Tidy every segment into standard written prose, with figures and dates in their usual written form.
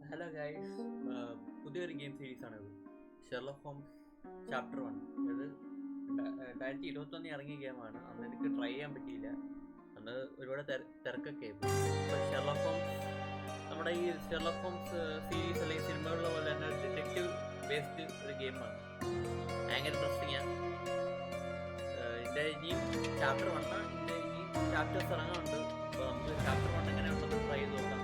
Hello guys, പുതിയൊരു game സീരീസാണിത്. Sherlock Holmes chapter 1. ഇത് 2021 ഇറങ്ങിയ ഗെയിമാണ്. അന്ന് എനിക്ക് ട്രൈ ചെയ്യാൻ പറ്റിയില്ല, അന്ന് ഒരുപാട് തിരക്കൊക്കെ ആയിരുന്നു. അപ്പോൾ ഷെർലക് ഹോംസ്, നമ്മുടെ ഈ ഷെർലക് ഹോംസ് സീരീസ് അല്ലെങ്കിൽ സിനിമകളിലെ പോലെ തന്നെ ഒരു ഡിറ്റക്റ്റീവ് ബേസ്ഡ് ഒരു ഗെയിമാണ്. ഭയങ്കര ഇൻട്രസ്റ്റിംഗ് ആണ്. ഇതിൻ്റെ ഇനിയും ചാപ്റ്റർ 1 ഇതിൻ്റെ ഇനിയും ചാപ്റ്റേഴ്സ് ഇറങ്ങാനുണ്ട്. അപ്പോൾ നമുക്ക് ചാപ്റ്റർ 1 എങ്ങനെയുണ്ടെന്ന് ട്രൈ ചെയ്ത് നോക്കാം.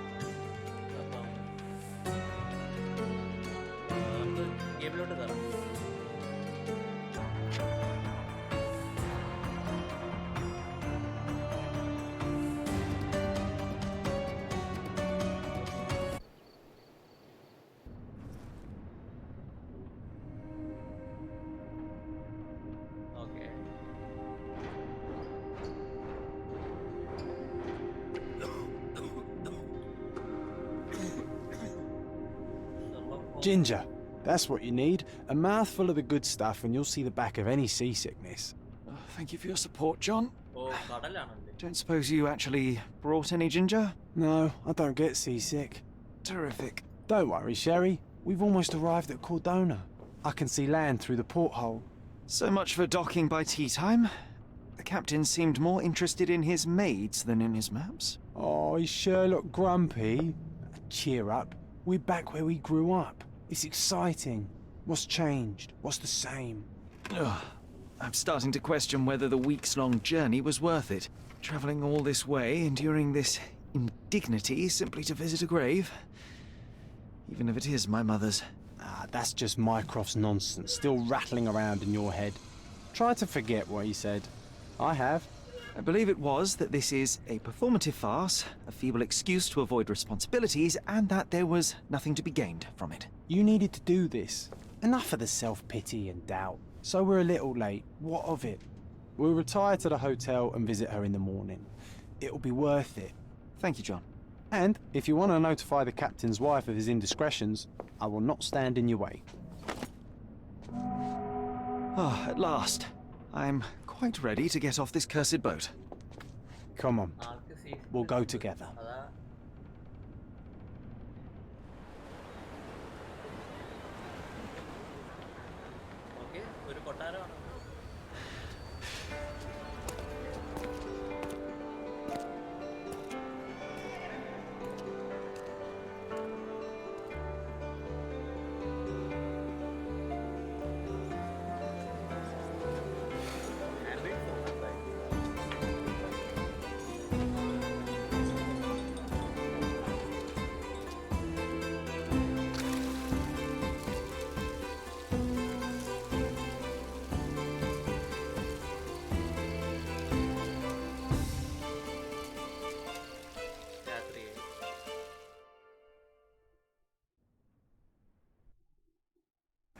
നമുക്ക് ഗെയിമിലോട്ട് കയറാം. Okay, Ginger. That's what you need. A mouthful of the good stuff and you'll see the back of any seasickness. Oh, thank you for your support, John. ഓ കടലാണല്ലേ. Don't suppose you actually brought any ginger? No, I don't get seasick. Terrific. Don't worry, Sherry. We've almost arrived at Cordona. I can see land through the porthole. So much for docking by tea time. The captain seemed more interested in his maids than in his maps. Oh, is Sherlock grumpy? Cheer up. We're back where we grew up. It's exciting. What's changed? What's the same? Ugh. I'm starting to question whether the weeks-long journey was worth it. Travelling all this way, enduring this indignity simply to visit a grave. Even if it is my mother's. That's just Mycroft's nonsense, still rattling around in your head. Try to forget what he said. I have. I believe it was that this is a performative farce, a feeble excuse to avoid responsibilities, and that there was nothing to be gained from it. You needed to do this. Enough of the self-pity and doubt. So we're a little late. What of it? We'll retire to the hotel and visit her in the morning. It'll be worth it. Thank you, John. And if you want to notify the captain's wife of his indiscretions, I will not stand in your way. Ah, at last. I'm quite ready to get off this cursed boat. Come on, ആൾക്ക് season we'll go together. അതാ. Okay, ഒരു കൊട്ടാരമാണ്.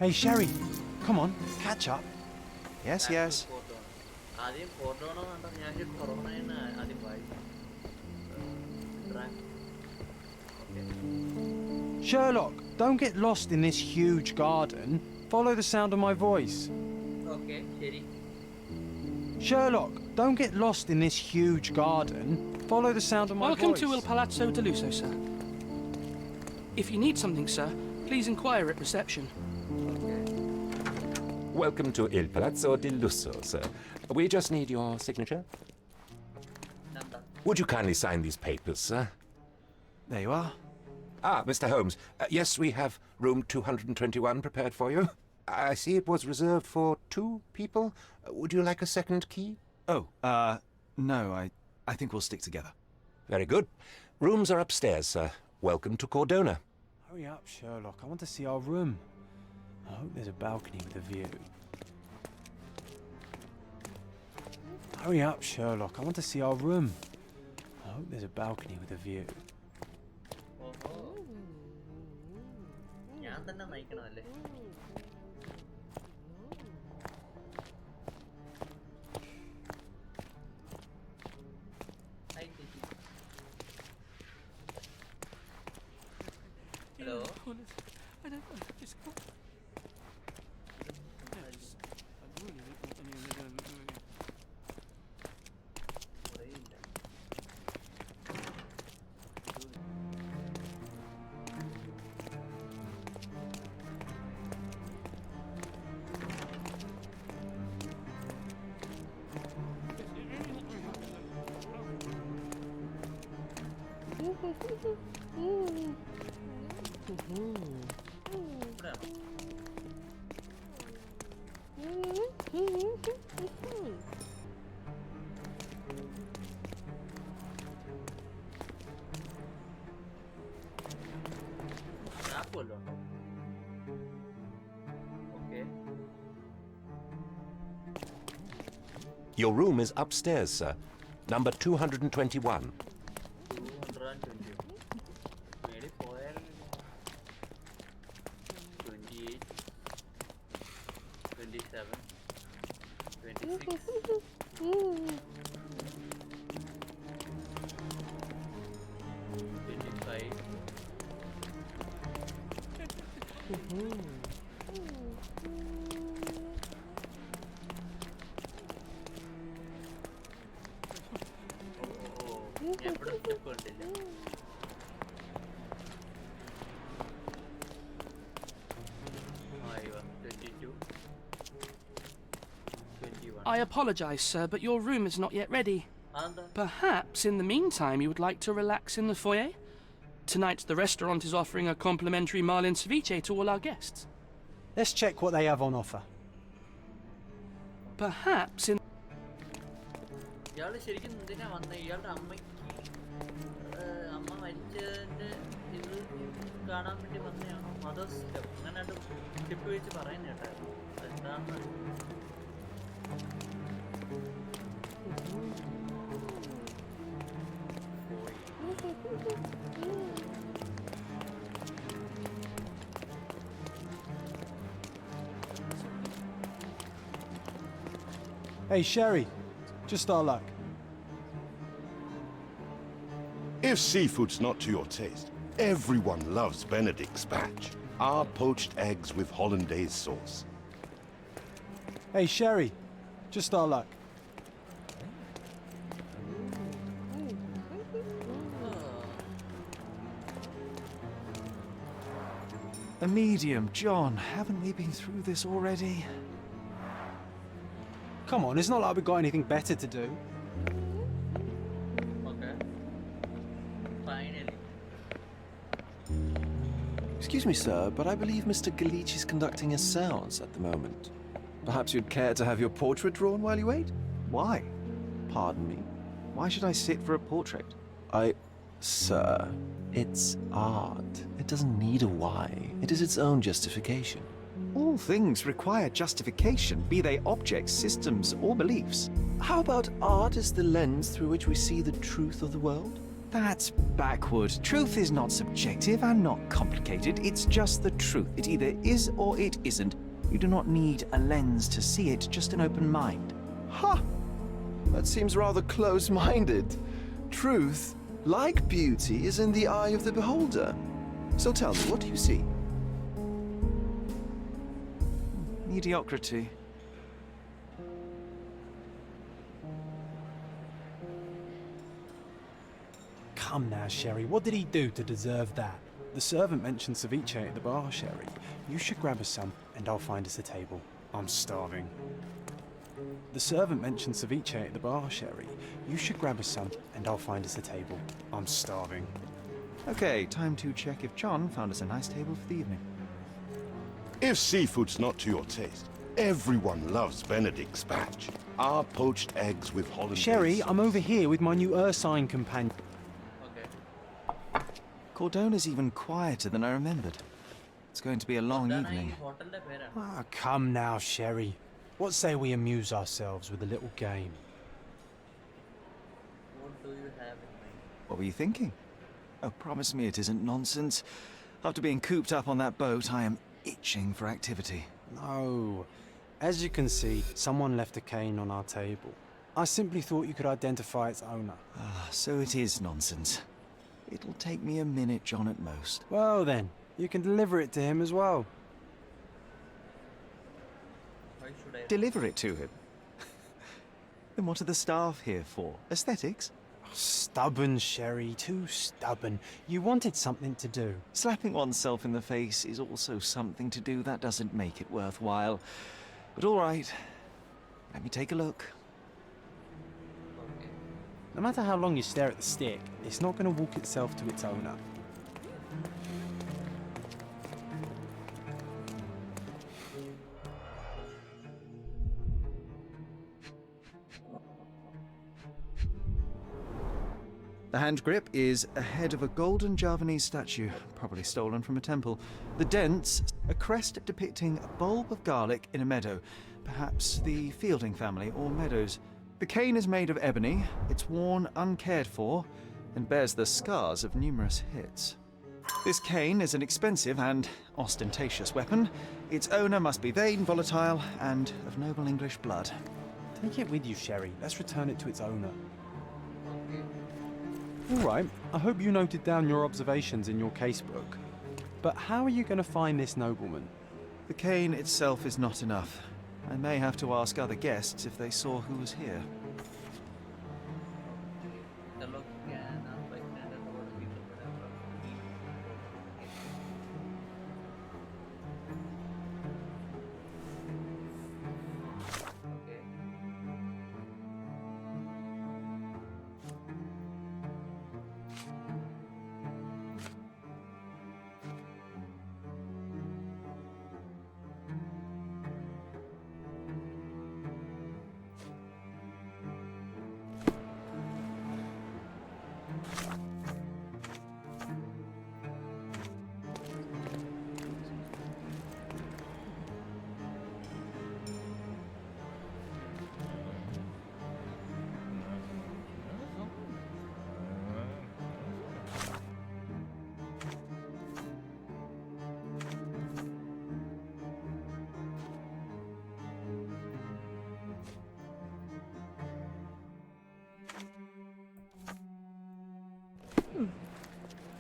Hey, Sherry, come on, catch up. Yes, yes. ആദ്യം കോർഡോണ കണ്ട ഞാൻ corona തന്നെ ആദ്യം വായിച്ചു. Sherlock, don't get lost in this huge garden. Follow the sound of my voice. Okay, ശരി. Sherlock, don't get lost in this huge garden. Follow the sound of my Welcome voice. to Il Palazzo de Lusso, sir. If you need something, sir, please inquire at reception. Welcome to Il Palazzo di Lusso, sir. We just need your signature. എന്താ? Would you kindly sign these papers, sir? There you are. Ah, Mr. Holmes. Yes, we have room 221 prepared for you. I see it was reserved for 2 people. Would you like a second key? Oh, no, I think we'll stick together. Very good. Rooms are upstairs, sir. Welcome to Cordona. Hurry up, Sherlock. I want to see our room. I hope there's a balcony with a view. Hurry up, Sherlock. I want to see our room. I hope there's a balcony with a view. ഓഹോ, ഞാൻ തന്നെ നയിക്കണമല്ലേ? Hi ചേച്ചി. Hello. ഇവിടെയാണോ? മാപ്പ് വല്ലതും ഉണ്ടോ? Okay. Your room is upstairs, sir. Number 221. 220. മേളിൽ പോയാലും 28, 27, 26, 25. ഞാൻ ഇവിടെ സ്റ്റെപ്പ് കണ്ടില്ല. ആയിവാ 22, 21. I apologize, sir, but your room is not yet ready. അതെന്താ? Perhaps in the meantime you would like to relax in the foyer? Tonight the restaurant is offering a complimentary marlin ceviche to all our guests. Let's check what they have on offer. Perhaps in... ഇയാള് ശരിക്കും എന്തിനാ വന്നത്? ഇയാളുടെ അമ്മ മരിച്ചതിന്റെ ഇത് കാണാൻ വേണ്ടി വന്നതാണോ? മദേഴ്സ് സ്റ്റെപ്പ് അങ്ങനെ സ്റ്റെപ്പ് വെച്ച് പറയുന്ന കേട്ടായിരുന്നു. അതെന്താണെന്ന് Hey, Sherry, just our luck. If seafood's not to your taste, everyone loves Benedict's batch. Our poached eggs with hollandaise sauce. Hey, Sherry, just our luck. A medium, John. Haven't we been through this already? Come on, it's not like we've got anything better to do. Okay finally. Excuse me, sir, but I believe Mr. Galich is conducting a seance at the moment. Perhaps you'd care to have your portrait drawn while you wait? Why? Pardon me? Why should I sit for a portrait? Sir, it's art. It doesn't need a why. It is its own justification. All things require justification, be they objects, systems, or beliefs. How about art is the lens through which we see the truth of the world? That's backward. Truth is not subjective and not complicated. It's just the truth. It either is or it isn't. You do not need a lens to see it, just an open mind. Ha! That seems rather close-minded. Truth, like beauty, is in the eye of the beholder. So tell me, what do you see? Mediocrity. Come now, Sherry, what did he do to deserve that? The servant mentioned ceviche at the bar, Sherry. You should grab us some, and I'll find us a table. I'm starving. The servant mentioned ceviche at the bar, Sherry. You should grab us some, and I'll find us a table. I'm starving. Okay, time to check if John found us a nice table for the evening. If seafood's not to your taste, everyone loves Benedict's batch. Our poached eggs with hollandaise Sherry, sauce. I'm over here with my new Ursine companion. Okay. Cordona's even quieter than I remembered. It's going to be a long എന്താണ് ഈ evening. ഹോട്ടലിന്റെ പേരാണ്? Ah, come now, Sherry. What say we amuse ourselves with a little game? What do you have in mind? What were you thinking? Oh, promise me it isn't nonsense. After being cooped up on that boat, I am itching for activity. No. As you can see, someone left a cane on our table. I simply thought you could identify its owner. Ah, so it is nonsense. It'll take me a minute, John, at most. Well then, you can deliver it to him as well. Why should I? Deliver it to him. Then what are the staff here for? Aesthetics? Stubborn, Sherry, too stubborn. You wanted something to do. Slapping oneself in the face is also something to do that doesn't make it worthwhile. But all right, let me take a look. Okay. No matter how long you stare at the stick, it's not going to walk itself to its owner. The hand grip is a head of a golden Javanese statue, probably stolen from a temple. The dents, a crest depicting a bulb of garlic in a meadow, perhaps the Fielding family or Meadows. The cane is made of ebony, it's worn uncared for, and bears the scars of numerous hits. This cane is an expensive and ostentatious weapon. Its owner must be vain, volatile, and of noble English blood. Take it with you, Sherry. Let's return it to its owner. All right, I hope you noted down your observations in your casebook. But how are you going to find this nobleman? The cane itself is not enough. I may have to ask other guests if they saw who was here. Sherlock can ask bystanders about the people, whatever. Okay.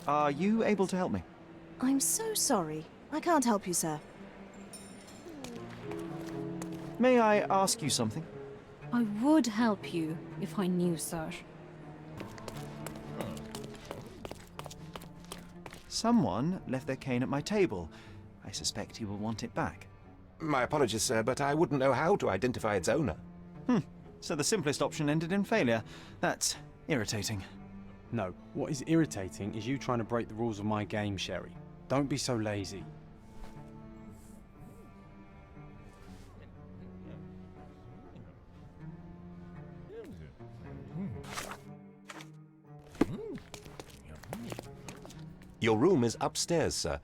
Are you able to help me? I'm so sorry. I can't help you, sir. May I ask you something? I would help you if I knew, sir. Someone left their cane at my table. I suspect you will want it back. My apologies, sir, but I wouldn't know how to identify its owner. So the simplest option ended in failure. That's irritating. No, what is irritating is you trying to break the rules of my game, Sherry. Don't be so lazy. Your room is upstairs, sir.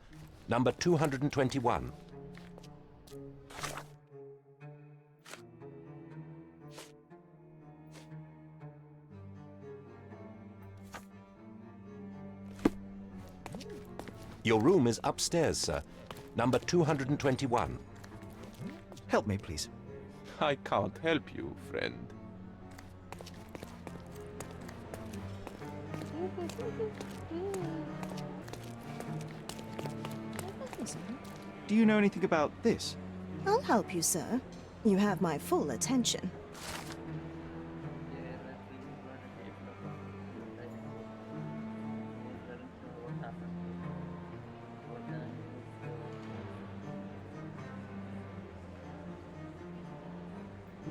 Number 221. Your room is upstairs, sir. Number 221. Help me, please. I can't help you, friend. Do you know anything about this? I'll help you, sir. You have my full attention.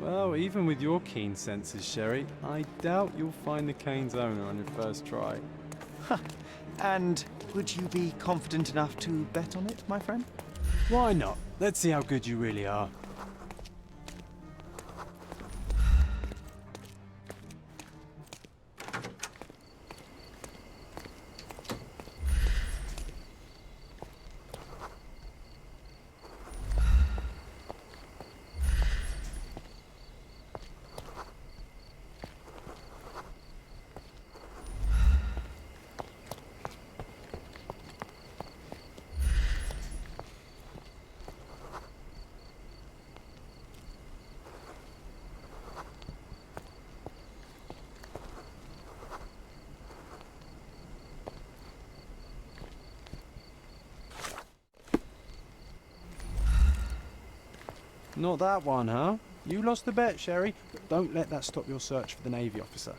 Well, even with your keen senses, Sherry, I doubt you'll find the cane's owner on your first try. And would you be confident enough to bet on it, my friend? Why not? Let's see how good you really are. Not that one, huh? You lost the bet, Sherry, but don't let that stop your search for the Navy officer.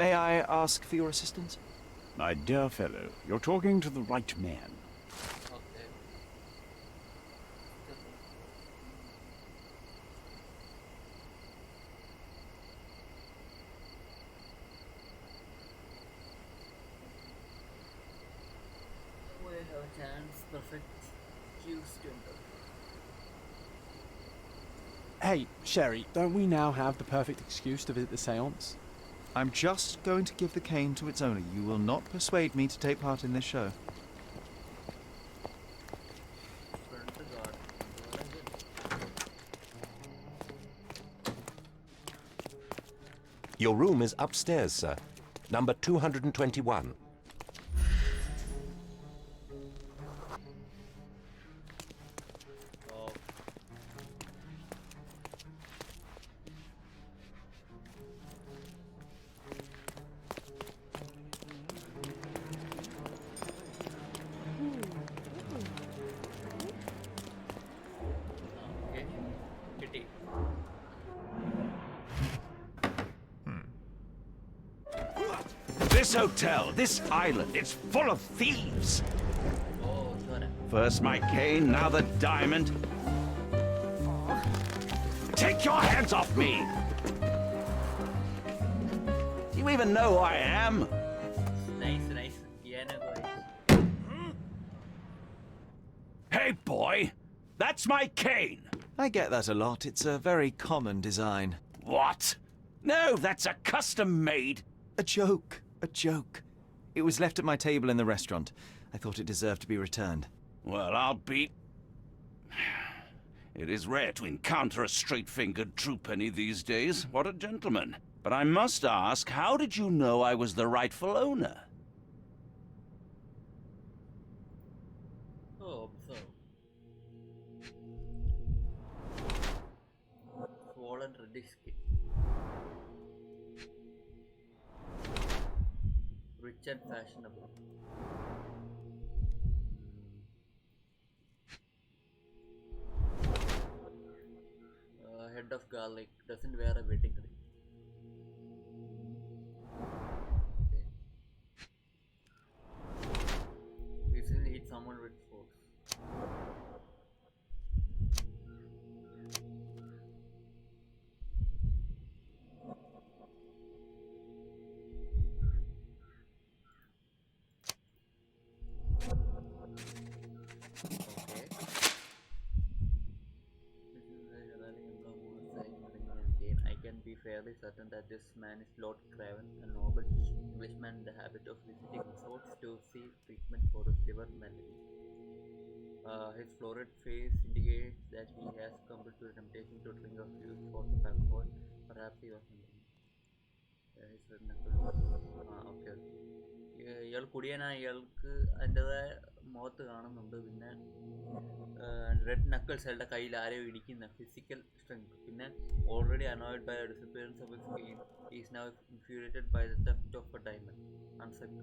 May I ask for your assistance? My dear fellow, you're talking to the right man. Okay. We have a chance, perfect cues to enter. Hey, Sherry, don't we now have the perfect excuse to visit the seance? I'm just going to give the cane to its owner. You will not persuade me to take part in this show. Front guard. Your room is upstairs, sir. Number 221. Oh. Okay. Kitty. This hotel, this island, it's full of thieves. Oh, sorry. First my cane, now the diamond. Take your hands off me! Do you even know who I am? Nice, nice. Piano guys. Hey, boy! That's my cane! I get that a lot. It's a very common design. What? No, that's a custom-made. A joke. A joke. It was left at my table in the restaurant. I thought it deserved to be returned. Well, I'll be... It is rare to encounter a straight-fingered true penny these days. What a gentleman. But I must ask, how did you know I was the rightful owner? Oh, observe. Swollen reddish skin. Rich and fashionable. Head of garlic. Doesn't wear a wedding ring. Okay. Recently hit someone with force. Okay. This is a rally emblem on a sign ring and cane. I can be fairly certain that this man is Lord Craven, a noble Englishman in the habit of visiting resorts to seek treatment for his liver malady. His florid face indicates that he has succumbed to the temptation to drink a few shots of alcohol. Perhaps he was under his red knuckles. Okay. ഇയാൾ കുടിയനായ ഇയാൾക്ക് അതിൻ്റെതായ മുഖത്ത് കാണുന്നുണ്ട്. പിന്നെ red knuckles അയാളുടെ കയ്യിൽ ആരെയോ ഇടിക്കുന്ന ഫിസിക്കൽ സ്ട്രെങ്ത്. പിന്നെ already annoyed by disappearance of his game is now infuriated by the theft of a diamond unset.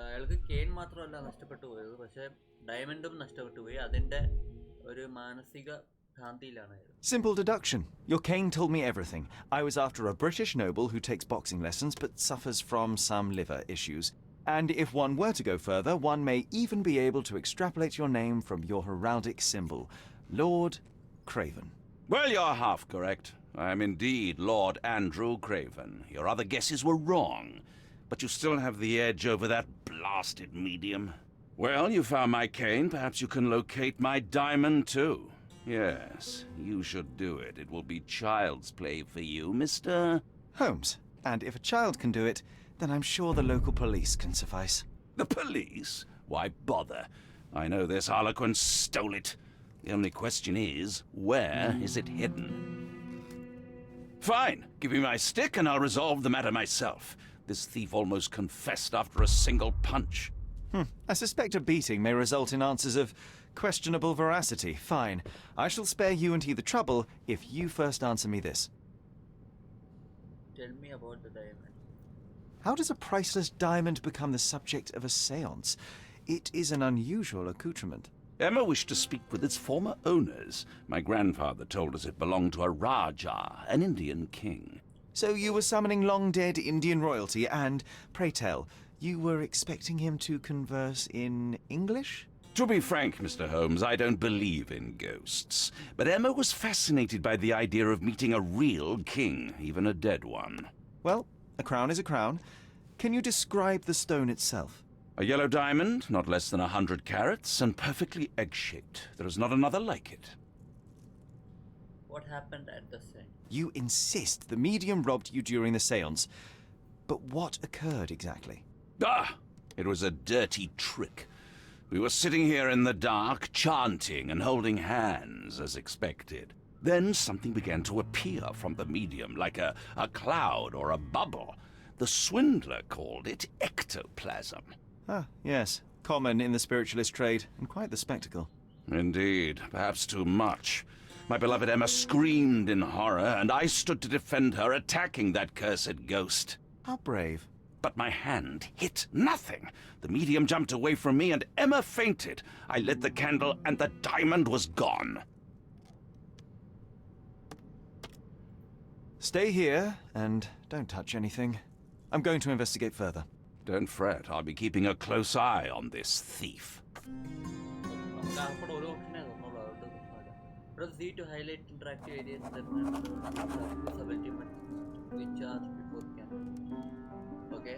അയാൾക്ക് കെയിൻ മാത്രമല്ല നഷ്ടപ്പെട്ടു പോയത്, പക്ഷേ ഡയമണ്ടും നഷ്ടപ്പെട്ടു പോയി. അതിൻ്റെ ഒരു മാനസിക ഭ്രാന്തിയിലാണ് അയാൾ. Simple deduction. Your cane told me everything. I was after a British noble who takes boxing lessons but suffers from some liver issues. And if one were to go further, one may even be able to extrapolate your name from your heraldic symbol, Lord Craven. Well, you're half correct. I am indeed Lord Andrew Craven. Your other guesses were wrong, but you still have the edge over that blasted medium. Well, you found my cane. Perhaps you can locate my diamond, too. Yes, you should do it. It will be child's play for you, Mr. Holmes. And if a child can do it, then I'm sure the local police can suffice. The police? Why bother? I know this harlequin stole it. The only question is, where is it hidden? Fine. Give me my stick and I'll resolve the matter myself. This thief almost confessed after a single punch. I suspect a beating may result in answers of questionable veracity. Fine. I shall spare you and he the trouble if you first answer me this. Tell me about the diamond. How does a priceless diamond become the subject of a seance? It is an unusual accoutrement. Emma wished to speak with its former owners. My grandfather told us it belonged to a Raja, an Indian king. So you were summoning long-dead Indian royalty and, pray tell, you were expecting him to converse in English? To be frank, Mr. Holmes, I don't believe in ghosts. But Emma was fascinated by the idea of meeting a real king, even a dead one. Well, a crown is a crown. Can you describe the stone itself? A yellow diamond, not less than 100 carats, and perfectly egg-shaped. There is not another like it. What happened at the scene? You insist the medium robbed you during the séance. But what occurred exactly? Ah! It was a dirty trick. We were sitting here in the dark, chanting and holding hands, as expected. Then something began to appear from the medium, like a cloud or a bubble. The swindler called it ectoplasm. Ah, yes. Common in the spiritualist trade, and quite the spectacle. Indeed, perhaps too much. My beloved Emma screamed in horror, and I stood to defend her, attacking that cursed ghost. How brave. But my hand hit nothing. The medium jumped away from me, and Emma fainted. I lit the candle, and the diamond was gone. Stay here, and don't touch anything. I'm going to investigate further. Don't fret, I'll be keeping a close eye on this thief. Press Z to highlight interactive areas that visibility which are before scan. Okay.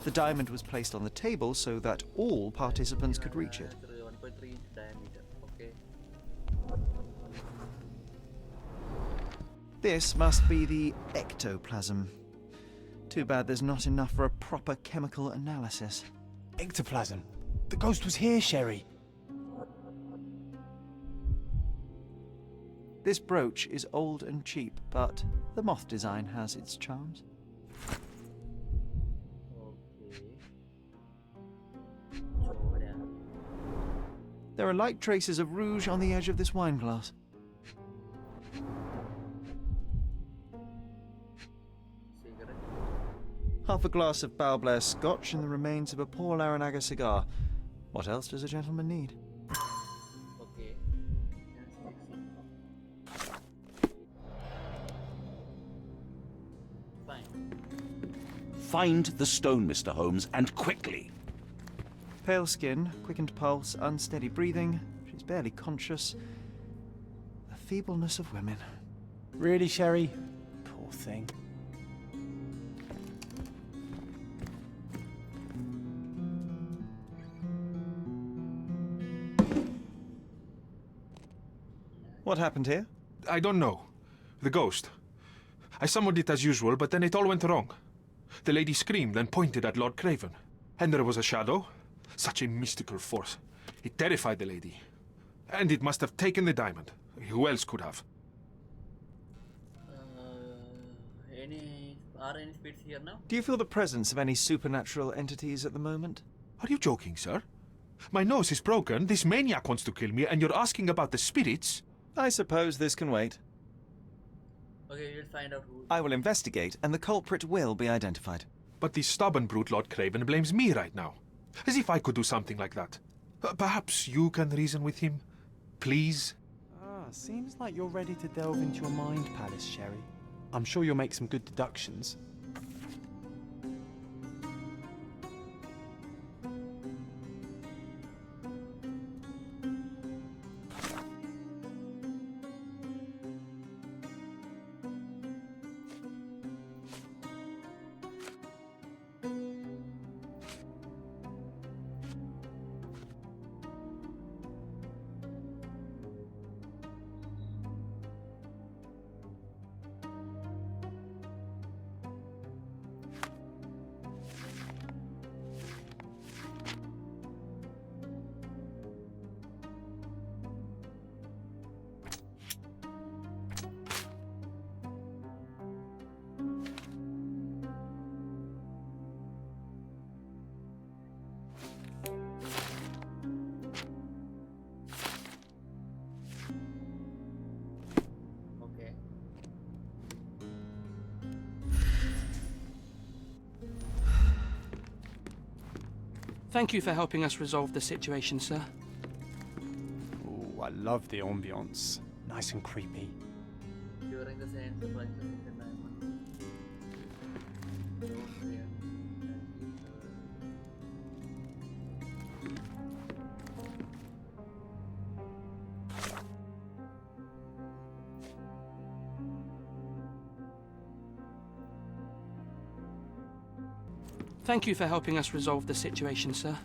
The diamond was placed on the table so that all participants could reach it. 1.3 inch diameter. Okay. This must be the ectoplasm. Too bad there's not enough for a proper chemical analysis. Ectoplasm. The ghost was here, Sherry. This brooch is old and cheap, but the moth design has its charms. There are light traces of rouge on the edge of this wine glass. Cigarette. Half a glass of Balblair Scotch and the remains of a Paul Aranaga cigar. What else does a gentleman need? Okay. Fine. Find the stone, Mr. Holmes, and quickly. Pale skin, quickened pulse, unsteady breathing. She's barely conscious. The feebleness of women. Really, Sherry? Poor thing. What happened here? I don't know. The ghost. I summoned it as usual, but then it all went wrong. The lady screamed and pointed at Lord Craven. And there was a shadow. Such a mystical force. It terrified the lady. And it must have taken the diamond. Who else could have? Are any spirits here now? Do you feel the presence of any supernatural entities at the moment? Are you joking, sir? My nose is broken, this maniac wants to kill me, and you're asking about the spirits? I suppose this can wait. Okay, we'll find out who. I will investigate, and the culprit will be identified. But this stubborn brute Lord Craven blames me right now. As if I could do something like that. Perhaps you can reason with him? Please? Seems like you're ready to delve into your mind palace, Sherry. I'm sure you'll make some good deductions. Thank you for helping us resolve the situation, sir. Ooh, I love the ambience. Nice and creepy. During the same surprises in the diamond. Thank you for helping us resolve the situation, sir.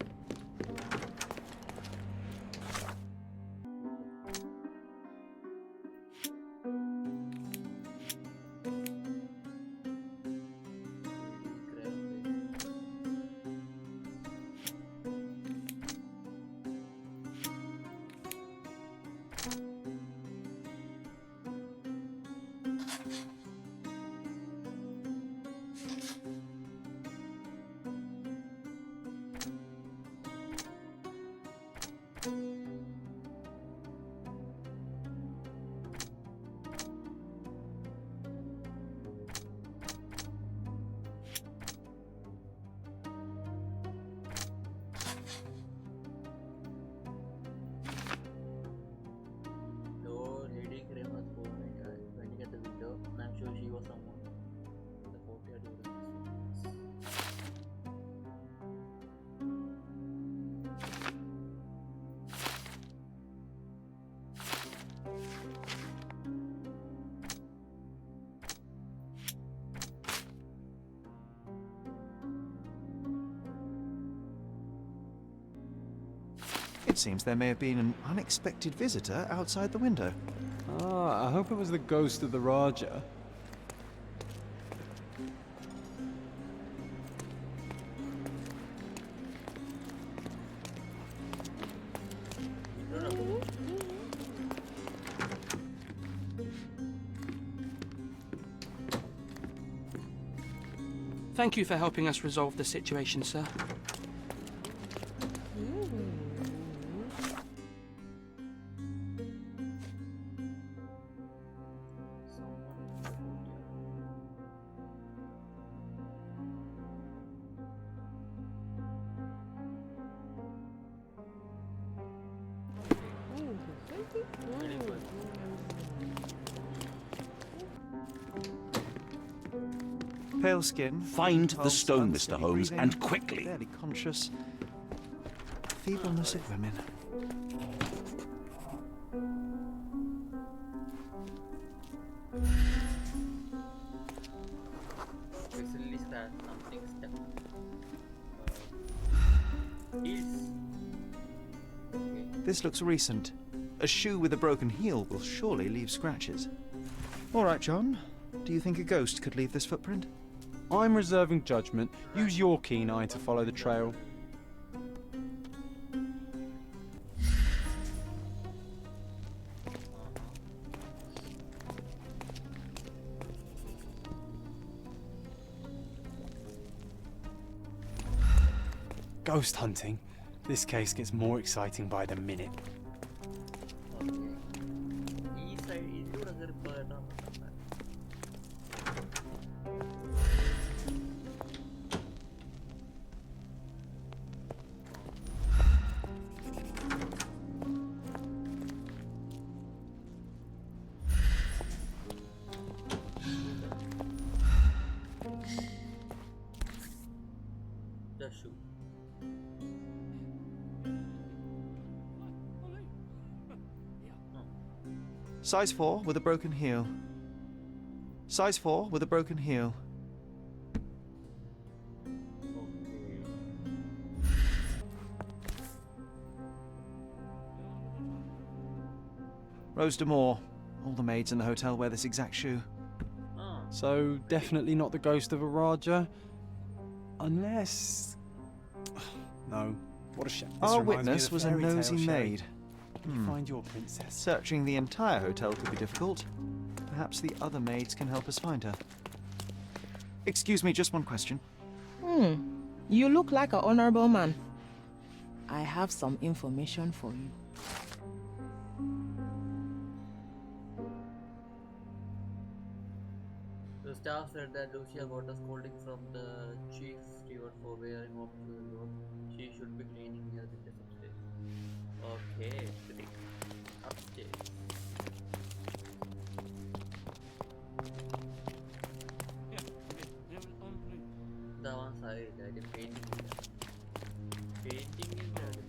It seems there may have been an unexpected visitor outside the window. Ah, I hope it was the ghost of the Raja. Thank you for helping us resolve the situation, sir. Pale skin. Find the pulse, stone, unsteady Mr. Holmes, breathing, and quickly. Barely conscious. Feebleness of women. Recently scratched something stuck. Heels. Okay. This looks recent. A shoe with a broken heel will surely leave scratches. All right, John. Do you think a ghost could leave this footprint? I'm reserving judgment. Use your keen eye to follow the trail. Ghost hunting. This case gets more exciting by the minute. ഈ side ഇതിലൂടെ കയറി പോയിട്ടാണ് the shoe. Size 4 with a broken heel. Size 4 with a broken heel. Rose D'Amour. All the maids in the hotel wear this exact shoe. So, definitely not the ghost of a Raja. Unless... No. What a shame. Our witness was a nosy maid. Find your princess. Searching the entire hotel could be difficult. Perhaps the other maids can help us find her. Excuse me, just one question. You look like an honorable man. I have some information for you. The staff said that Lucia got a scolding from the chief steward for wearing off to the door. She should be cleaning near the desk upstairs. Okay, great. Upstairs. ഇതാവാൻ സാധ്യതയില്ല. അതിൽ painting ഇല്ല. പെയിന്റിങ്ങിൻ്റെ അടുത്ത്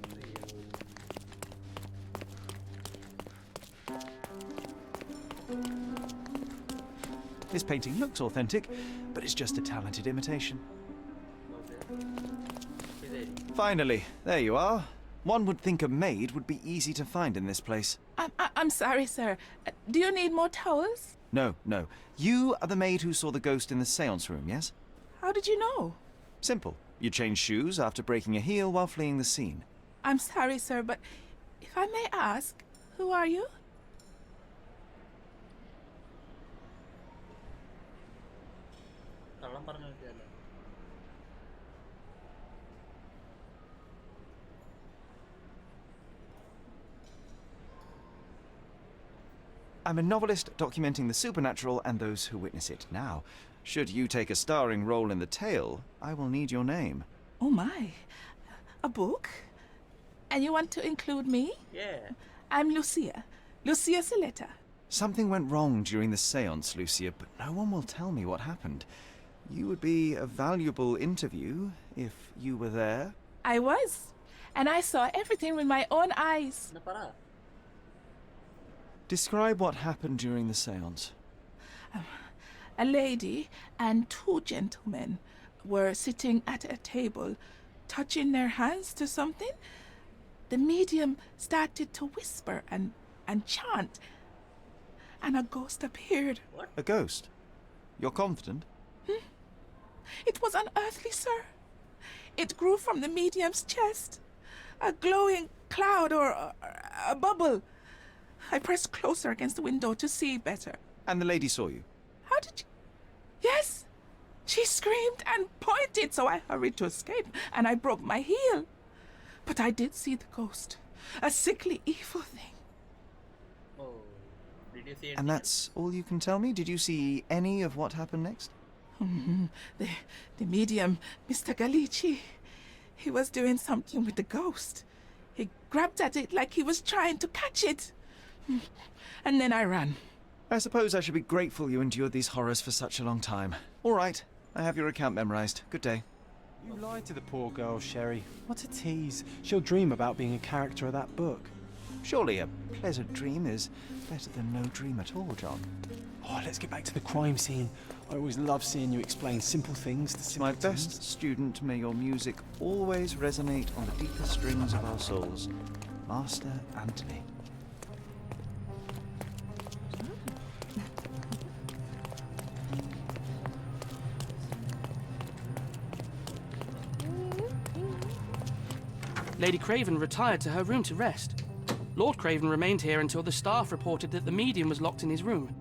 This painting looks authentic, but it's just a talented imitation. Finally, there you are. One would think a maid would be easy to find in this place. I'm sorry, sir. Do you need more towels? No. You are the maid who saw the ghost in the seance room, yes? How did you know? Simple. You changed shoes after breaking a heel while fleeing the scene. I'm sorry, sir, but if I may ask, who are you? കള്ളം പറഞ്ഞു കിട്ടിയല്ലോ. I'm a novelist documenting the supernatural and those who witness it. Now, should you take a starring role in the tale, I will need your name. Oh my. A book? And you want to include me? Yeah. I'm Lucia. Lucia Saletta. Something went wrong during the seance, Lucia, but no one will tell me what happened. You would be a valuable interview if you were there. I was. And I saw everything with my own eyes. എന്നാ പറ. Describe what happened during the seance. A lady and two gentlemen were sitting at a table, touching their hands to something. The medium started to whisper and chant, and a ghost appeared. What? A ghost? You're confident? It was unearthly, sir. It grew from the medium's chest. A glowing cloud or a bubble. I pressed closer against the window to see better. And the lady saw you? How did you... Yes! She screamed and pointed, so I hurried to escape, and I broke my heel. But I did see the ghost. A sickly, evil thing. Oh. Did you see it? And that's all you can tell me? Did you see any of what happened next? The medium, Mr. Galici, he was doing something with the ghost. He grabbed at it like he was trying to catch it. And then I ran. I suppose I should be grateful you endured these horrors for such a long time. All right, I have your account memorized. Good day. You lied to the poor girl, Sherry. What a tease. She'll dream about being a character of that book. Surely a pleasant dream is better than no dream at all, John. Oh, let's get back to the crime scene. I always love seeing you explain simple things to My simpletons. best student, may your music always resonate on the deepest strings of our souls. Master Anthony. Lady Craven retired to her room to rest. Lord Craven remained here until the staff reported that the medium was locked in his room.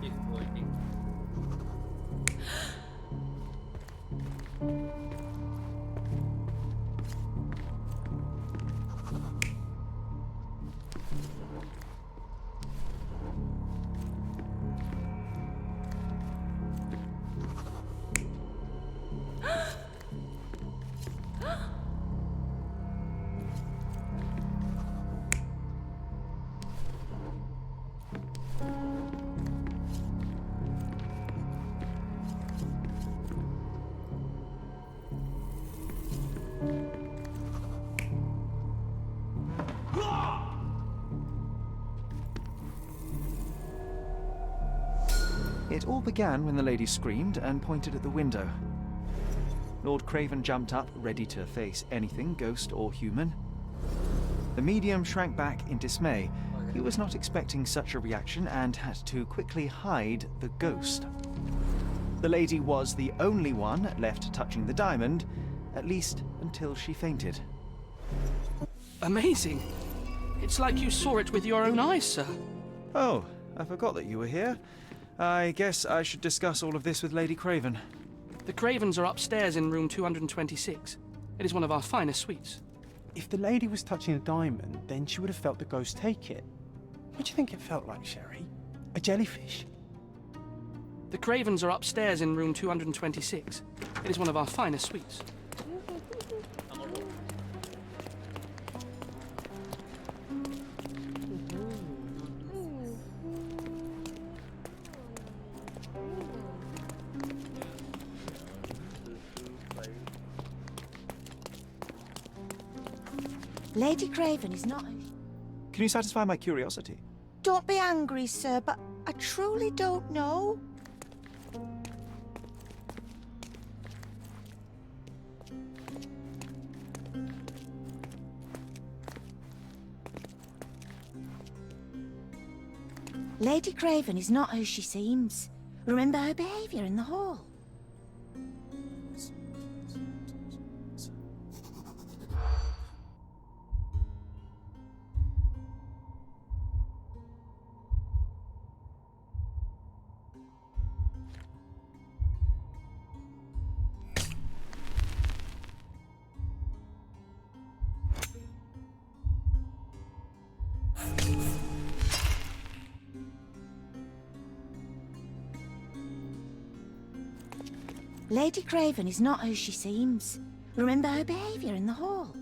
He's pointing. It all began when the lady screamed and pointed at the window. Lord Craven jumped up, ready to face anything, ghost or human. The medium shrank back in dismay. He was not expecting such a reaction and had to quickly hide the ghost. The lady was the only one left touching the diamond, at least until she fainted. Amazing. It's like you saw it with your own eyes, sir. Oh, I forgot that you were here. I guess I should discuss all of this with Lady Craven. The Cravens are upstairs in room 226. It is one of our finest suites. If the lady was touching a diamond, then she would have felt the ghost take it. What do you think it felt like, Sherry? A jellyfish? The Cravens are upstairs in room 226. It is one of our finest suites. Lady Craven is not... Can you satisfy my curiosity? Don't be angry, sir, but I truly don't know. Lady Craven is not who she seems. Remember her behaviour in the hall. Lady Craven is not who she seems. Remember her behaviour in the hall.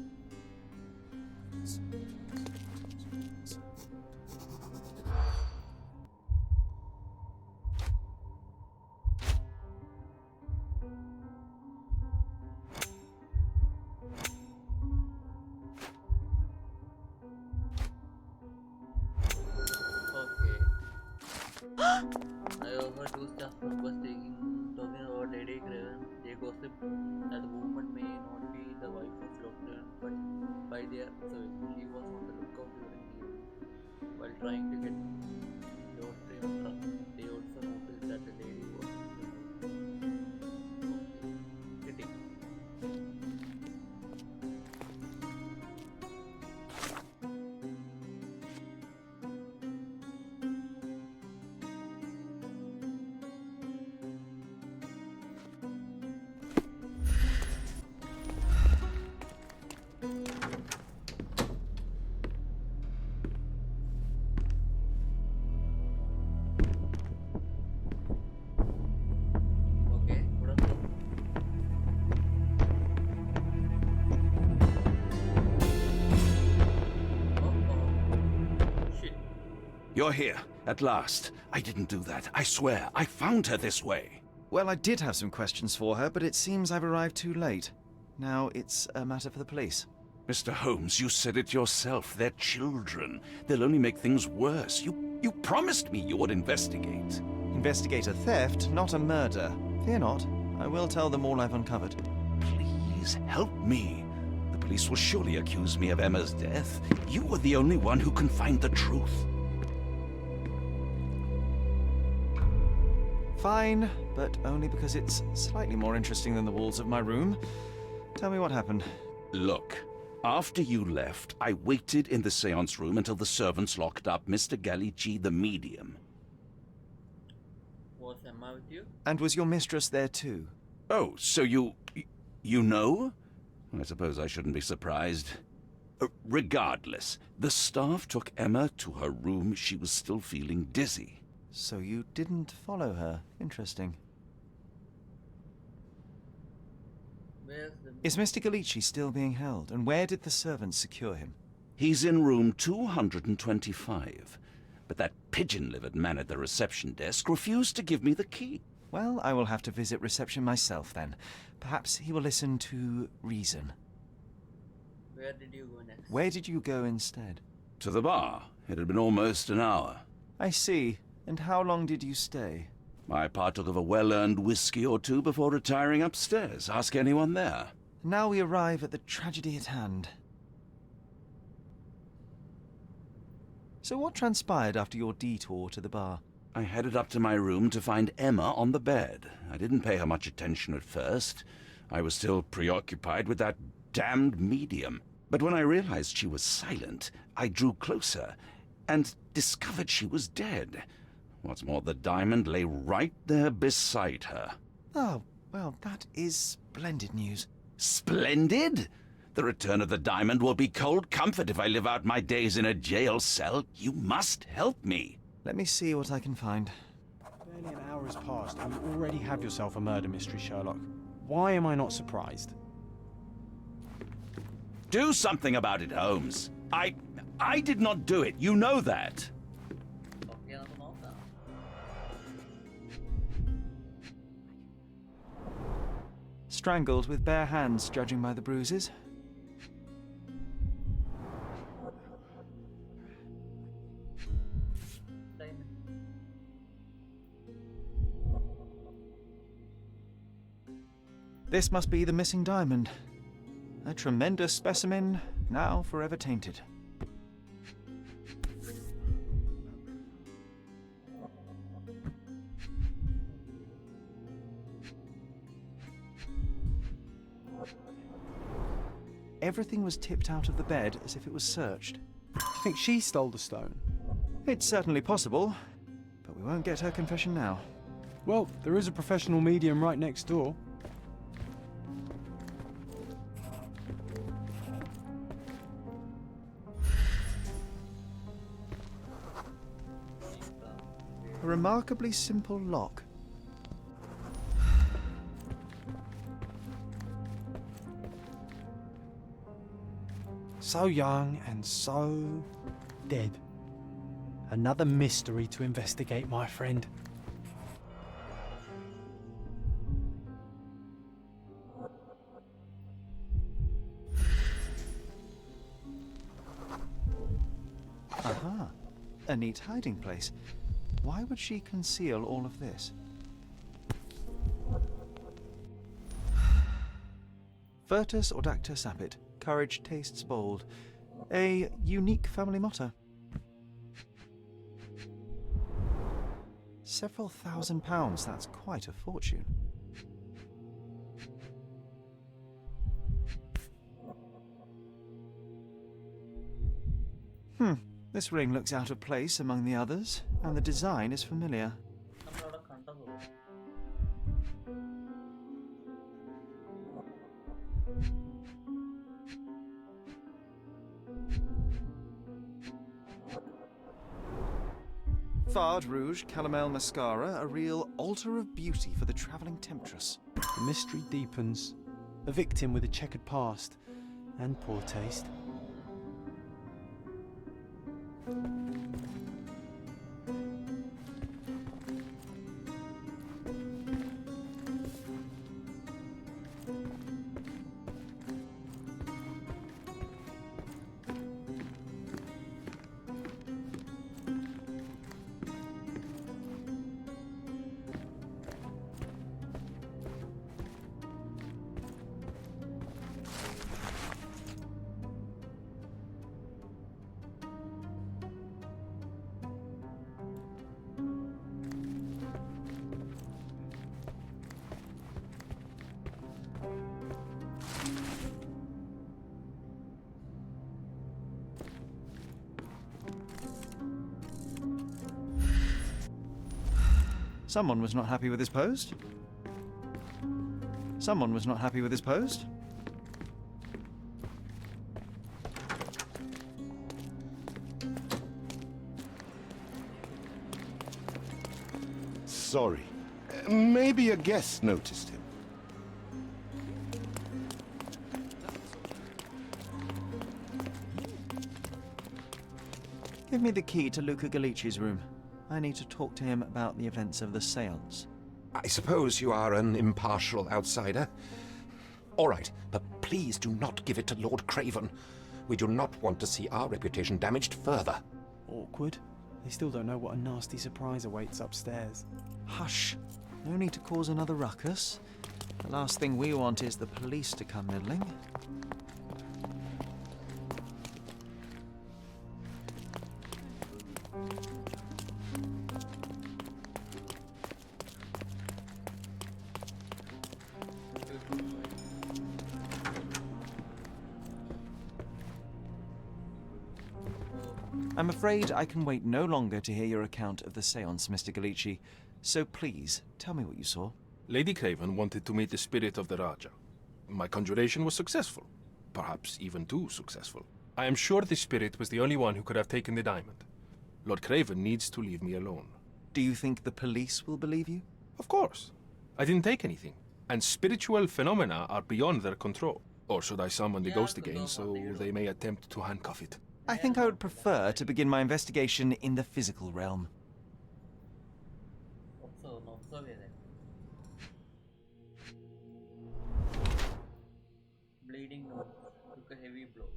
I overheard two staff members talking about Lady Craven. They gossip that the woman may not be the wife of Lord but by their service. She was on the lookout during the evening. While trying to get Lord Craven trust, they also noticed that the lady was sitting. You're here, at last. I didn't do that. I swear, I found her this way. Well, I did have some questions for her, but it seems I've arrived too late. Now it's a matter for the police. Mr. Holmes, you said it yourself. They're children. They'll only make things worse. You promised me you would investigate. Investigate a theft, not a murder. Fear not. I will tell them all I've uncovered. Please, help me. The police will surely accuse me of Emma's death. You are the only one who can find the truth. Fine, but only because it's slightly more interesting than the walls of my room. Tell me what happened. Look, after you left, I waited in the seance room until the servants locked up Mr. Gallici, the medium. Was Emma with you? And was your mistress there too? Oh, so you know? I suppose I shouldn't be surprised. Regardless, the staff took Emma to her room. She was still feeling dizzy. So you didn't follow her. Interesting. Is Mr. Gallici still being held? And where did the servants secure him? He's in room 225. But that pigeon-livered man at the reception desk refused to give me the key. Well, I will have to visit reception myself then. Perhaps he will listen to reason. Where did you go next? Where did you go instead? To the bar. It had been almost an hour. I see. And how long did you stay? I partook of a well-earned whiskey or two before retiring upstairs. Ask anyone there. Now we arrive at the tragedy at hand. So what transpired after your detour to the bar? I headed up to my room to find Emma on the bed. I didn't pay her much attention at first. I was still preoccupied with that damned medium. But when I realized she was silent, I drew closer and discovered she was dead. What's more, the diamond lay right there beside her. Oh, well, that is splendid news. Splendid? The return of the diamond will be cold comfort if I live out my days in a jail cell. You must help me. Let me see what I can find. Barely an hour has passed and you already have yourself a murder mystery, Sherlock. Why am I not surprised? Do something about it, Holmes. I did not do it. You know that. Okay, നമുക്ക് നോക്കാം. Strangled with bare hands, judging by the bruises. This must be the missing diamond. A tremendous specimen, now forever tainted. Everything was tipped out of the bed as if it was searched. Do you think she stole the stone? It's certainly possible, but we won't get her confession now. Well, there is a professional medium right next door. A remarkably simple lock. So young and so dead. Another mystery to investigate, my friend. Aha! A neat hiding place. Why would she conceal all of this? Virtus audacta sapit. Courage tastes bold. A unique family motto. Several £1,000s, that's quite a fortune. This ring looks out of place among the others, and the design is familiar. നമ്മളവിടെ കണ്ടതോ? Fard Rouge Calomel Mascara, a real altar of beauty for the travelling temptress. The mystery deepens. A victim with a checkered past and poor taste. Someone was not happy with his post. Someone was not happy with his post. Sorry. Maybe a guest noticed him. Give me the key to Luca Galici's room. I need to talk to him about the events of the séance. I suppose you are an impartial outsider. All right, but please do not give it to Lord Craven. We do not want to see our reputation damaged further. Awkward. They still don't know what a nasty surprise awaits upstairs. Hush. No need to cause another ruckus. The last thing we want is the police to come meddling. I'm afraid I can wait no longer to hear your account of the seance, Mr. Galici. So please, tell me what you saw. Lady Craven wanted to meet the spirit of the Raja. My conjuration was successful. Perhaps even too successful. I am sure the spirit was the only one who could have taken the diamond. Lord Craven needs to leave me alone. Do you think the police will believe you? Of course. I didn't take anything. And spiritual phenomena are beyond their control. Or should I summon the ghost again so they may attempt to handcuff it? I think I would prefer to begin my investigation in the physical realm. Observe it. Bleeding nose. Took a heavy blow.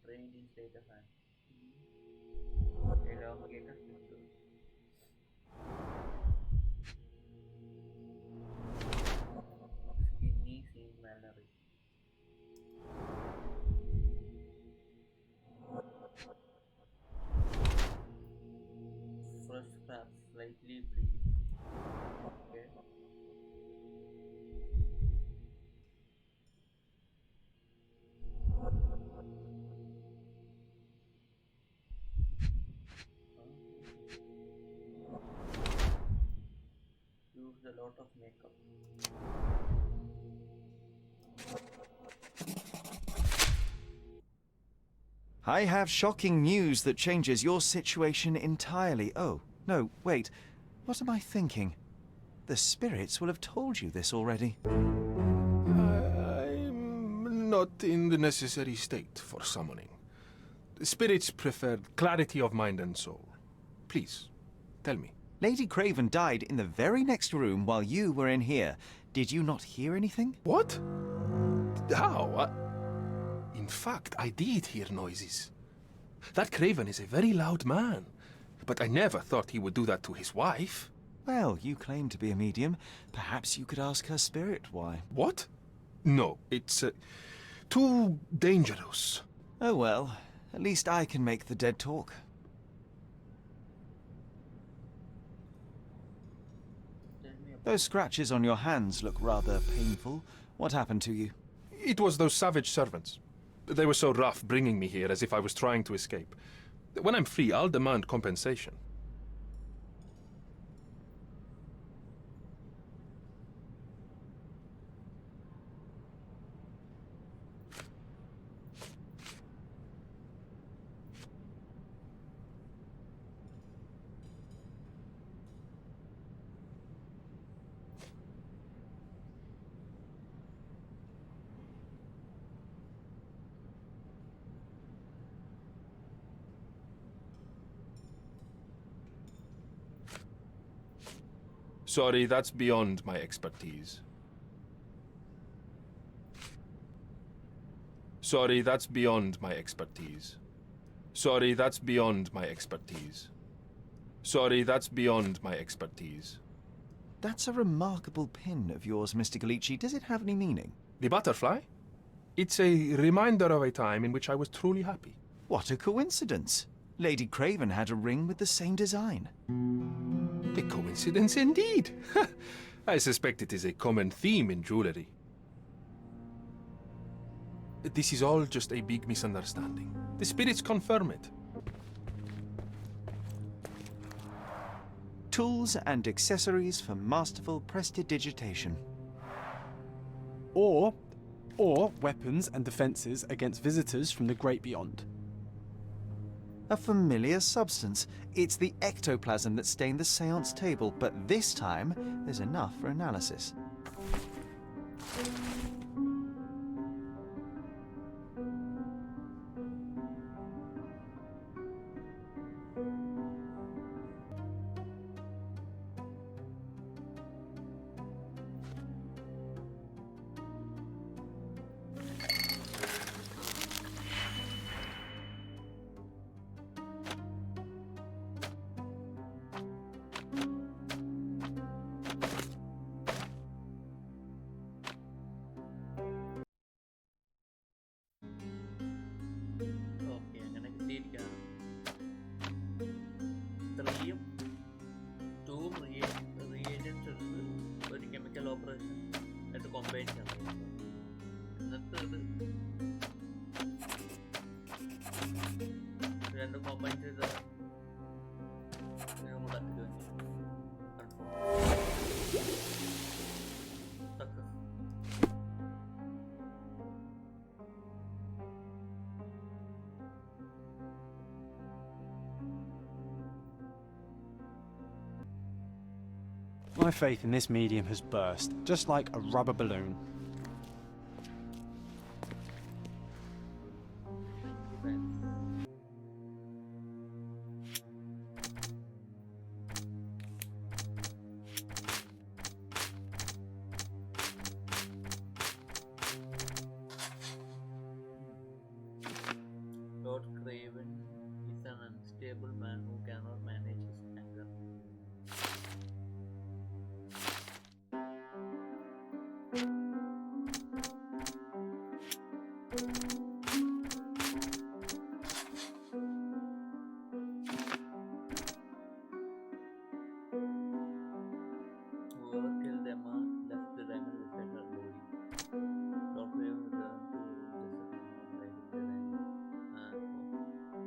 Brain in state of hand. Elongated window. Skinny seem malnourished. Fresh scraps, slightly bleeding. Okay. Used a lot of makeup. I have shocking news that changes your situation entirely. Oh, no, wait. What am I thinking? The spirits will have told you this already. I'm not in the necessary state for summoning. The spirits prefer clarity of mind and soul. Please, tell me. Lady Craven died in the very next room while you were in here. Did you not hear anything? What? How? In fact, I did hear noises. That Craven is a very loud man, but I never thought he would do that to his wife. Well, you claim to be a medium. Perhaps you could ask her spirit why. What? No, it's too dangerous. Oh well, at least I can make the dead talk. Those scratches on your hands look rather painful. What happened to you? It was those savage servants. They were so rough bringing me here as if I was trying to escape. When I'm free, I'll demand compensation. Sorry, that's beyond my expertise. Sorry, that's beyond my expertise. Sorry, that's beyond my expertise. Sorry, that's beyond my expertise. That's a remarkable pin of yours, Mr. Galici. Does it have any meaning? The butterfly? It's a reminder of a time in which I was truly happy. What a coincidence. Lady Craven had a ring with the same design. A coincidence indeed. I suspect it is a common theme in jewelry. This is all just a big misunderstanding. The spirits confirm it. Tools and accessories for masterful prestidigitation. Or weapons and defences against visitors from the great beyond. A familiar substance. It's the ectoplasm that stained the seance table, but this time there's enough for analysis. My faith in this medium has burst, just like a rubber balloon. Lord Craven is an unstable man who cannot manage his anger. Whoever killed Emma left the diamond beside her body. Lord Craven returned to rule just as Emma hiding the diamond.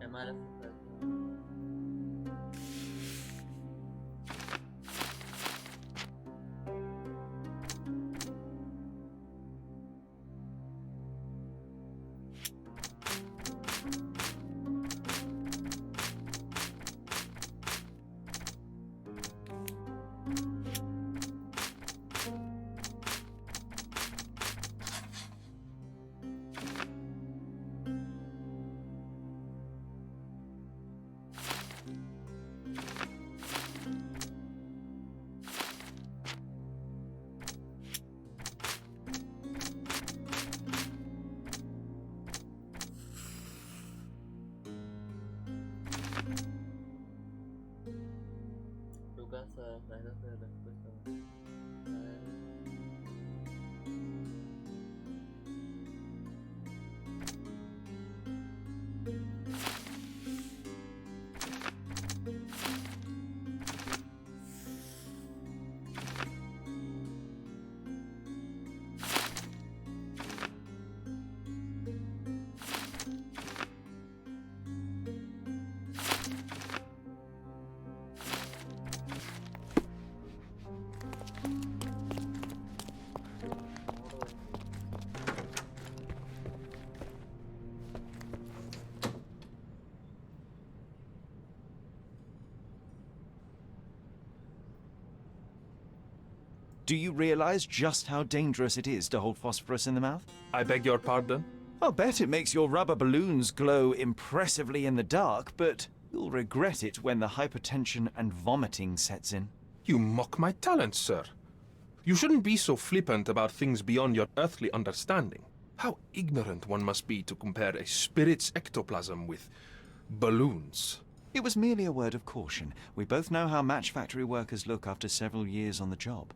Emma left the Lucas neither the request. Do you realize just how dangerous it is to hold phosphorus in the mouth? I beg your pardon? I'll bet it makes your rubber balloons glow impressively in the dark, but you'll regret it when the hypertension and vomiting sets in. You mock my talents, sir. You shouldn't be so flippant about things beyond your earthly understanding. How ignorant one must be to compare a spirit's ectoplasm with balloons. It was merely a word of caution. We both know how match factory workers look after several years on the job.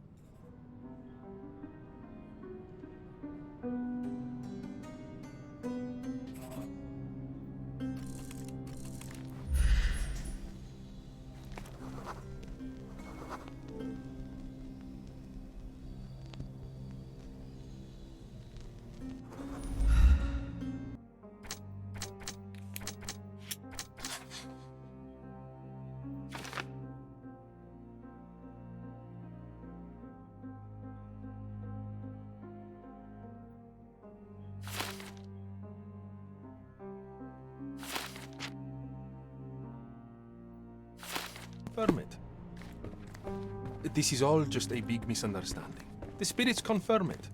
Confirm it. This is all just a big misunderstanding. The spirits confirm it.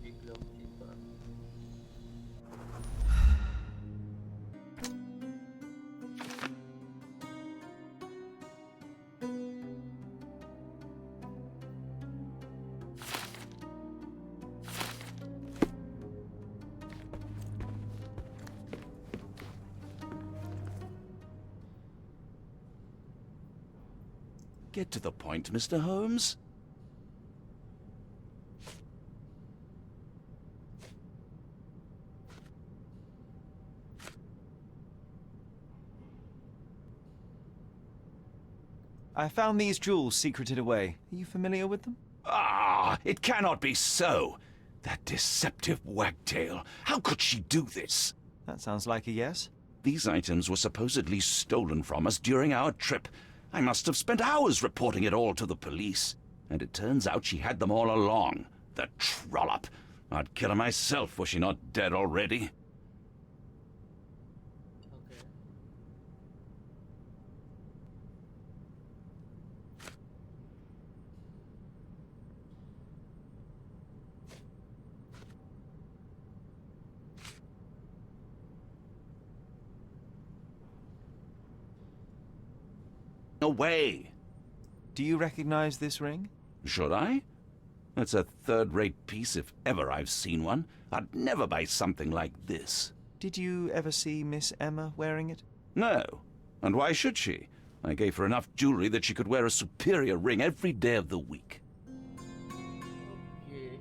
Weekly of cheaper. Get to the point, Mr. Holmes. I found these jewels secreted away. Are you familiar with them? Ah, it cannot be so. That deceptive wagtail. How could she do this? That sounds like a yes. These items were supposedly stolen from us during our trip. I must have spent hours reporting it all to the police. And it turns out she had them all along. The trollop. I'd kill her myself were she not dead already. Okay. Away. Do you recognize this ring? Should I? It's a third-rate piece if ever I've seen one. I'd never buy something like this. Did you ever see Miss Emma wearing it? No. And why should she? I gave her enough jewelry that she could wear a superior ring every day of the week. Okay.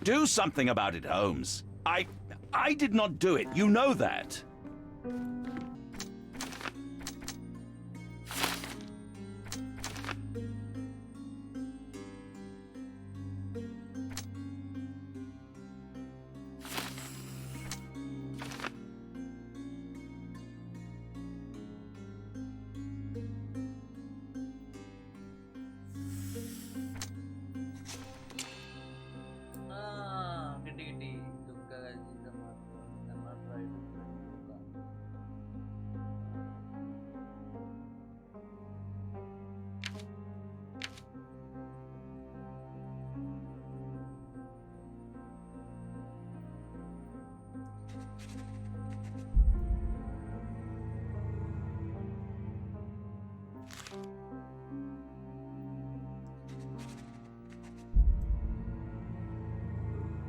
Do something about it, Holmes. I did not do it. You know that. Kitty.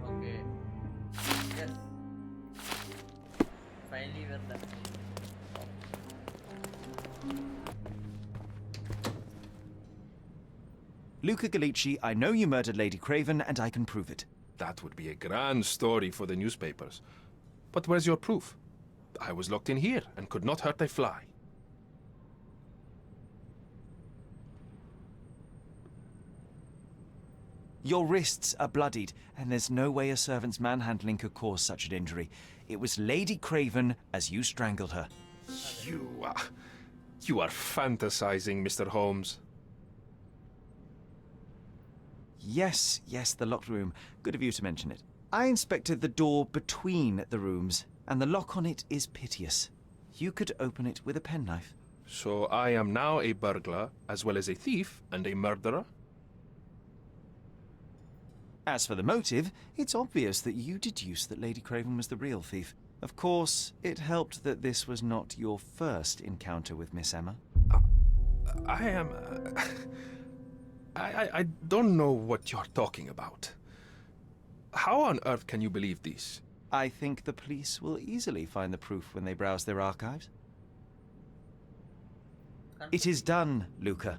Okay. Yes. Finally we're done. Luca Gallici, I know you murdered Lady Craven, and I can prove it. That would be a grand story for the newspapers. But where's your proof? I was locked in here and could not hurt a fly. Your wrists are bloodied, and there's no way a servant's manhandling could cause such an injury. It was Lady Craven as you strangled her. You are fantasizing, Mr. Holmes. Yes, the locked room. Good of you to mention it. I inspected the door between the rooms, and the lock on it is piteous. You could open it with a penknife. So I am now a burglar, as well as a thief and a murderer? As for the motive, it's obvious that you deduced that Lady Craven was the real thief. Of course, it helped that this was not your first encounter with Miss Emma. I don't know what you're talking about. How on earth can you believe this? I think the police will easily find the proof when they browse their archives. It is done, Luca.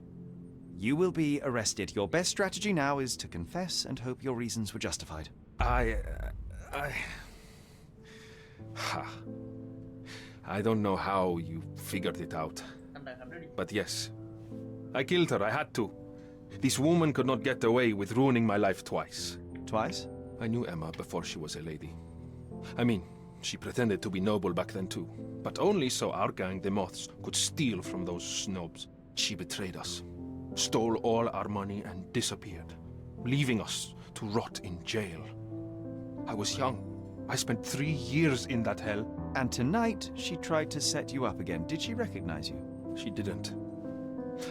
You will be arrested. Your best strategy now is to confess and hope your reasons were justified. I don't know how you figured it out. But yes, I killed her. I had to. This woman could not get away with ruining my life twice. Twice? I knew Emma before she was a lady. I mean, she pretended to be noble back then too, but only so our gang, the Moths, could steal from those snobs. She betrayed us, stole all our money and disappeared, leaving us to rot in jail. I was young. I spent 3 years in that hell. And tonight, she tried to set you up again. Did she recognize you? She didn't.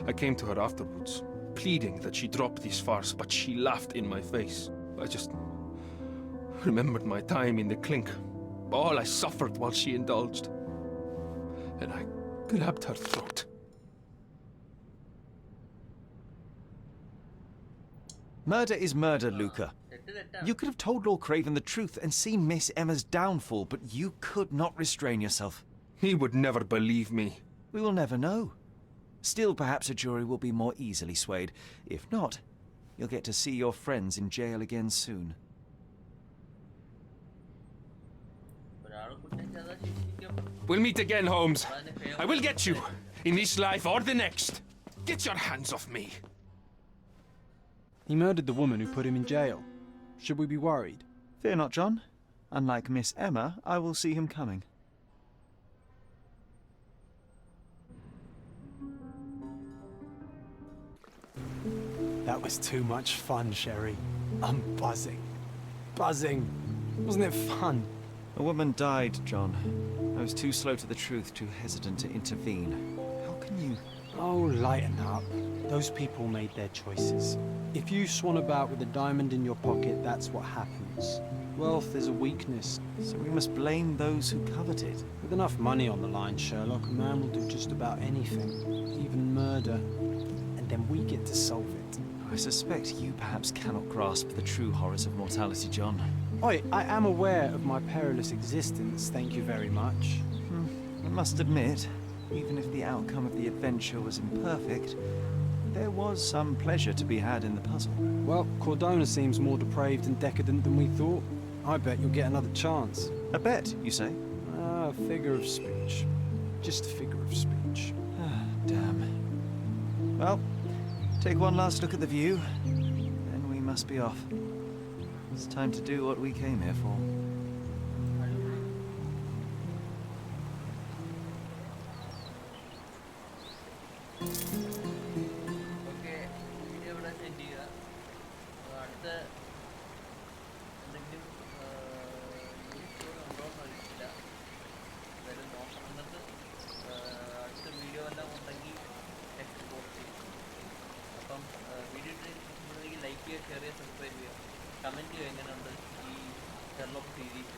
I came to her afterwards, pleading that she drop this farce, but she laughed in my face. I just remembered my time in the clink, all I suffered while she indulged. And I grabbed her throat. Murder is murder, Luca. You could have told Lord Craven the truth and seen Miss Emma's downfall, but you could not restrain yourself. He would never believe me. We will never know. Still, perhaps a jury will be more easily swayed. If not, you'll get to see your friends in jail again soon. We'll meet again, Holmes. I will get you, in this life or the next. Get your hands off me. He murdered the woman who put him in jail. Should we be worried? Fear not, John. Unlike Miss Emma, I will see him coming. That was too much fun, Sherry. I'm buzzing. Buzzing. Wasn't it fun? A woman died, John. I was too slow to the truth, too hesitant to intervene. How can you... Oh, lighten up. Those people made their choices. If you swan about with a diamond in your pocket, that's what happens. Wealth is a weakness. So we must blame those who covet it. With enough money on the line, Sherlock, a man will do just about anything. Even murder. And then we get to solve it. I suspect you perhaps cannot grasp the true horrors of mortality, John. Oi, I am aware of my perilous existence, thank you very much. I must admit, even if the outcome of the adventure was imperfect, there was some pleasure to be had in the puzzle. Well, Cordona seems more depraved and decadent than we thought. I bet you'll get another chance. A bet, you say? A figure of speech. Just a figure of speech. Ah, damn. Well, take one last look at the view, then we must be off. It's time to do what we came here for. Comment എങ്ങനെയുണ്ട് ഈ Sherlock series.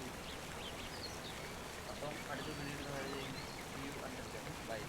അപ്പം അടുത്ത video understand by.